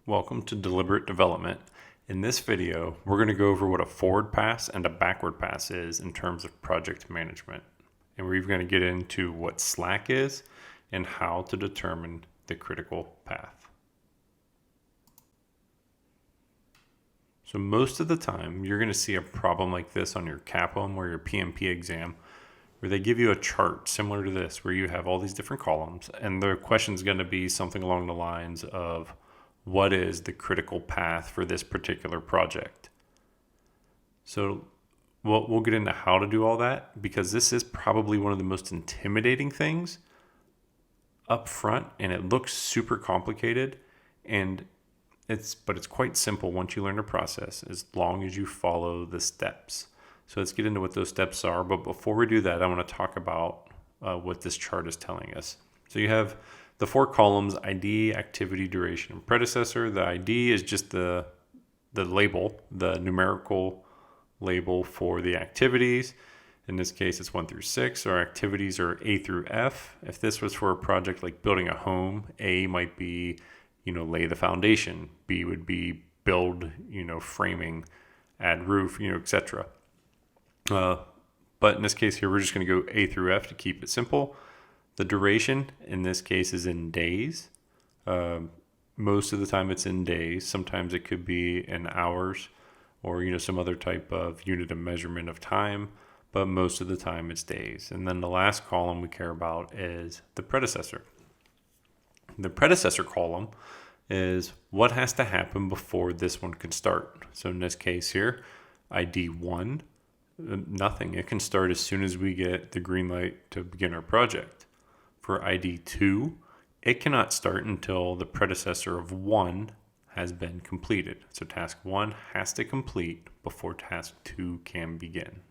Welcome to Deliberate Development. In this video, we're going to go over what a forward pass and a backward pass is in terms of project management. And we're going to get into what slack is and how to determine the critical path. So most of the time, you're going to see a problem like this on your CAPM or your PMP exam, where they give you a chart similar to this, where you have all these different columns, and the question is going to be something along the lines of, what is the critical path for this particular project? So we'll get into how to do all that, because this is probably one of the most intimidating things up front, and it looks super complicated, and it's quite simple once you learn the process, as long as you follow the steps. So let's get into what those steps are. But before we do that, I want to talk about what this chart is telling us. So you have the four columns: ID, activity, duration, and predecessor. The ID is just the label, the numerical label for the activities. In this case, it's 1 through 6. Our activities are A through F. If this was for a project like building a home, A might be, lay the foundation. B would be build, framing, add roof, etc. But in this case here, we're just going to go A through F to keep it simple. The duration in this case is in days. Most of the time it's in days. Sometimes it could be in hours or, some other type of unit of measurement of time, but most of the time it's days. And then the last column we care about is the predecessor. The predecessor column is what has to happen before this one can start. So in this case here, ID 1, nothing. It can start as soon as we get the green light to begin our project. For ID 2, it cannot start until the predecessor of 1 has been completed. So task 1 has to complete before task 2 can begin.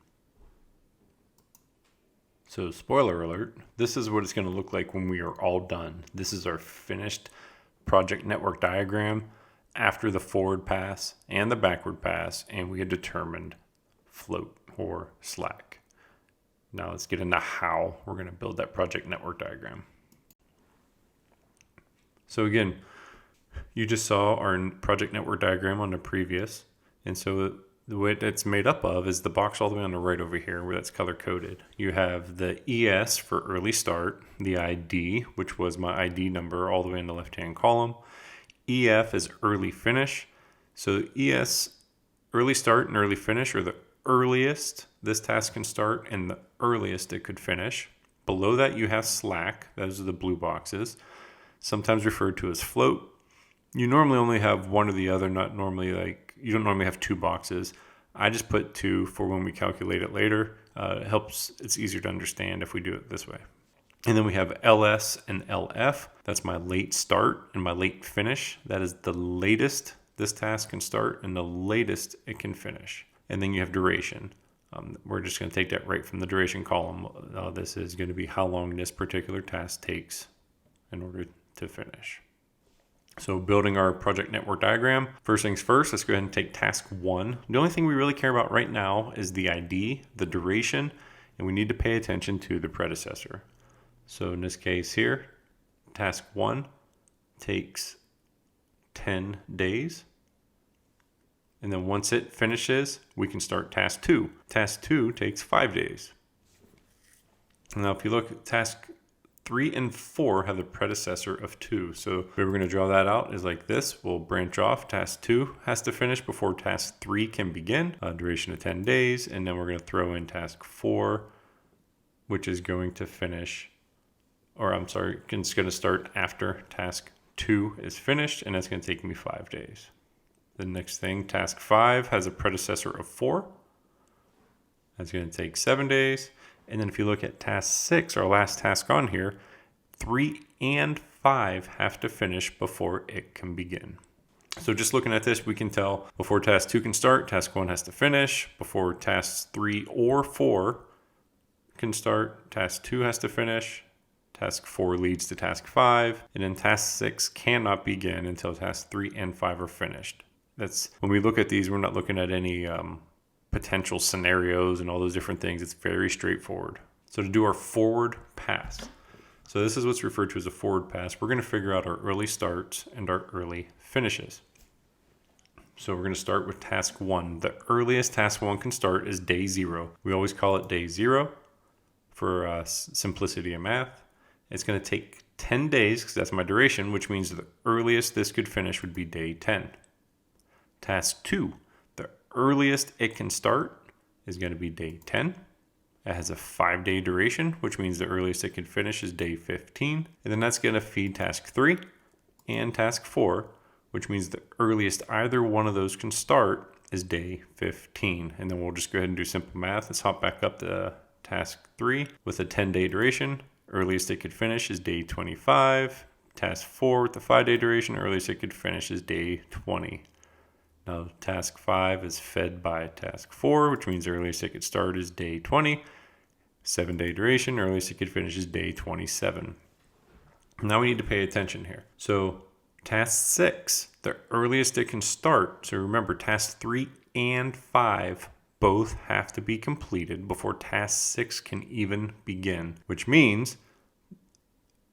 So spoiler alert, this is what it's going to look like when we are all done. This is our finished project network diagram after the forward pass and the backward pass, and we had determined float or slack. Now let's get into how we're going to build that project network diagram. So again, you just saw our project network diagram on the previous. And so the way it's made up of is the box all the way on the right over here where that's color coded. You have the ES for early start, the ID, which was my ID number all the way in the left-hand column. EF is early finish. So ES, early start and early finish are the earliest this task can start and the earliest it could finish. Below that you have slack. Those are the blue boxes, sometimes referred to as float. You normally only have one or the other, you don't normally have two boxes. I just put 2 for when we calculate it later. It's easier to understand if we do it this way. And then we have LS and LF. That's my late start and my late finish. That is the latest this task can start and the latest it can finish. And then you have duration. We're just going to take that right from the duration column. This is going to be how long this particular task takes in order to finish. So building our project network diagram, first things first, let's go ahead and take task 1. The only thing we really care about right now is the ID, the duration, and we need to pay attention to the predecessor. So in this case here, task 1 takes 10 days. And then once it finishes, we can start task 2. Task 2 takes 5 days. Now, if you look at task 3 and 4 have the predecessor of 2. So the way we're going to draw that out is like this. We'll branch off. Task 2 has to finish before task 3 can begin. Duration of 10 days. And then we're going to throw in task 4, which is going to finish, it's going to start after task 2 is finished. And that's going to take me 5 days. The next thing, task 5 has a predecessor of 4. That's going to take 7 days. And then if you look at task 6, our last task on here, 3 and 5 have to finish before it can begin. So just looking at this, we can tell before task 2 can start, task 1 has to finish. Before tasks 3 or 4 can start, task 2 has to finish. Task 4 leads to task 5. And then task 6 cannot begin until tasks 3 and 5 are finished. When we look at these, we're not looking at any potential scenarios and all those different things. It's very straightforward. So to do our forward pass, So this is what's referred to as a forward pass. We're going to figure out our early starts and our early finishes. So we're going to start with task 1. The earliest task 1 can start is day 0. We always call it day 0 for simplicity of math. It's going to take 10 days because that's my duration, which means the earliest this could finish would be day 10. Task 2, the earliest it can start is going to be day 10. It has a 5-day duration, which means the earliest it can finish is day 15. And then that's going to feed task 3 and task 4, which means the earliest either one of those can start is day 15. And then we'll just go ahead and do simple math. Let's hop back up to task 3 with a 10-day duration. Earliest it could finish is day 25. Task 4 with the 5-day duration, earliest it could finish is day 20. Now task 5 is fed by task 4, which means the earliest it could start is day 20. 7-day duration, earliest it could finish is day 27. Now we need to pay attention here. So task 6, the earliest it can start. So remember, task 3 and 5 both have to be completed before task 6 can even begin, which means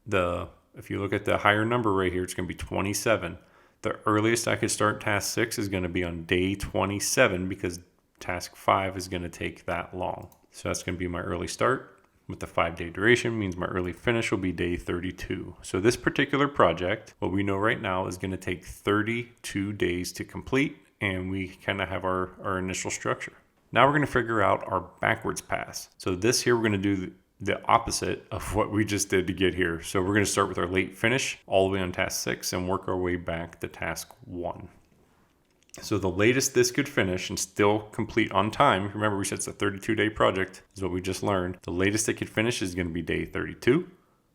if you look at the higher number right here, it's going to be 27. The earliest I could start task 6 is going to be on day 27 because task 5 is going to take that long. So that's going to be my early start. With the 5-day duration means my early finish will be day 32. So this particular project, what we know right now, is going to take 32 days to complete, and we kind of have our initial structure. Now we're going to figure out our backwards pass. So this here, we're going to do the opposite of what we just did to get here. So we're going to start with our late finish all the way on task 6 and work our way back to task 1. So the latest this could finish and still complete on time, remember we said it's a 32-day project, is what we just learned. The latest it could finish is going to be day 32,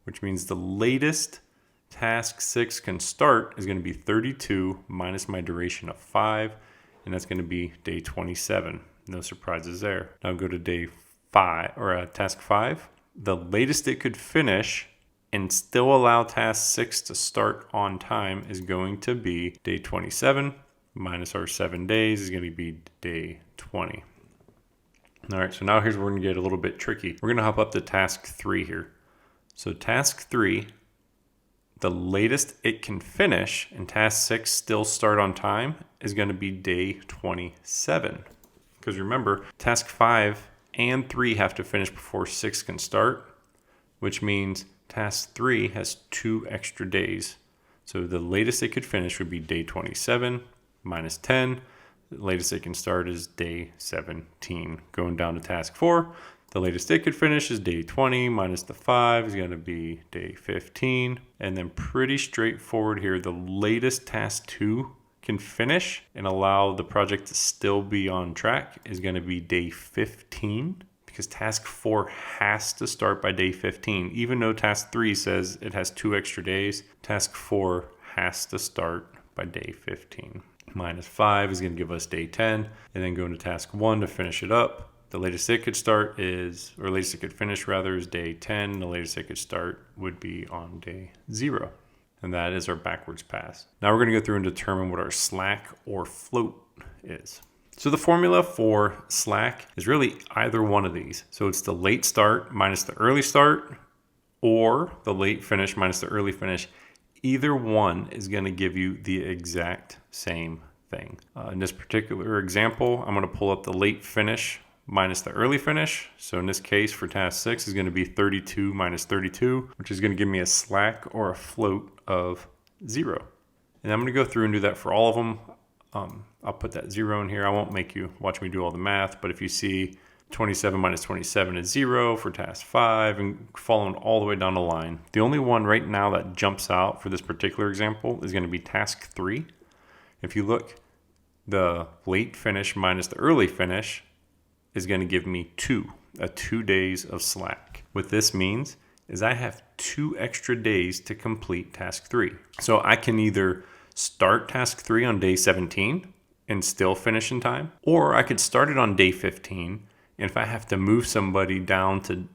which means the latest task 6 can start is going to be 32 minus my duration of 5, and that's going to be day 27. No surprises there. Now go to day 5 or task 5. The latest it could finish and still allow task 6 to start on time is going to be day 27 minus our 7 days is going to be day 20. All right, so now here's where we're going to get a little bit tricky. We're going to hop up to task 3 here. So task 3, the latest it can finish and task 6 still start on time is going to be day 27. Because remember, task 5 and 3 have to finish before 6 can start, which means task 3 has 2 extra days. So the latest it could finish would be day 27 minus 10. The latest it can start is day 17. Going down to task 4, the latest it could finish is day 20 minus the 5 is going to be day 15. And then pretty straightforward here, the latest task 2 can finish and allow the project to still be on track is going to be day 15, because task 4 has to start by day 15. Even though task 3 says it has 2 extra days, task 4 has to start by day 15. Minus 5 is going to give us day 10, and then go into task 1 to finish it up. The latest it could start is, or latest it could finish rather, is day 10. The latest it could start would be on day 0. And that is our backwards pass. Now we're going to go through and determine what our slack or float is. So the formula for slack is really either one of these. So it's the late start minus the early start, or the late finish minus the early finish. Either one is going to give you the exact same thing. In this particular example, I'm going to pull up the late finish minus the early finish. So in this case for task 6 is going to be 32 minus 32, which is going to give me a slack or a float of 0. And I'm going to go through and do that for all of them. I'll put that 0 in here. I won't make you watch me do all the math, but if you see 27 minus 27 is 0 for task 5 and following all the way down the line. The only one right now that jumps out for this particular example is going to be task 3. If you look, the late finish minus the early finish is going to give me 2 days of slack. What this means is I have 2 extra days to complete task 3. So I can either start task 3 on day 17 and still finish in time, or I could start it on day 15. And if I have to move somebody down to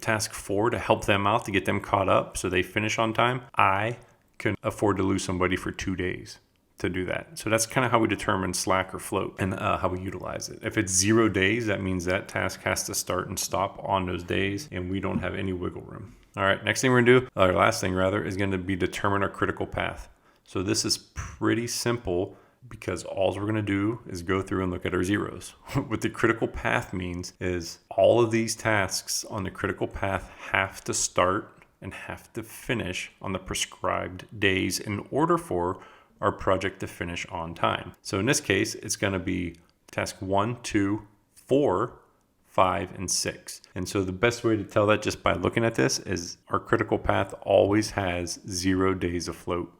task 4 to help them out to get them caught up so they finish on time, I can afford to lose somebody for 2 days. to do that. So that's kind of how we determine slack or float and how we utilize it. If it's 0 days, that means that task has to start and stop on those days, and we don't have any wiggle room. All right, next thing we're gonna do, or last thing rather, is gonna be determine our critical path. So this is pretty simple because all we're gonna do is go through and look at our zeros. What the critical path means is all of these tasks on the critical path have to start and have to finish on the prescribed days in order for our project to finish on time. So in this case, it's gonna be task 1, 2, 4, 5, and 6. And so the best way to tell that just by looking at this is our critical path always has 0 days of float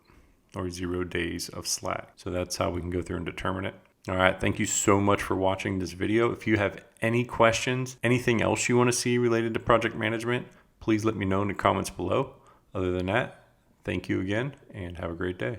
or 0 days of slack. So that's how we can go through and determine it. All right, thank you so much for watching this video. If you have any questions, anything else you want to see related to project management, please let me know in the comments below. Other than that, thank you again and have a great day.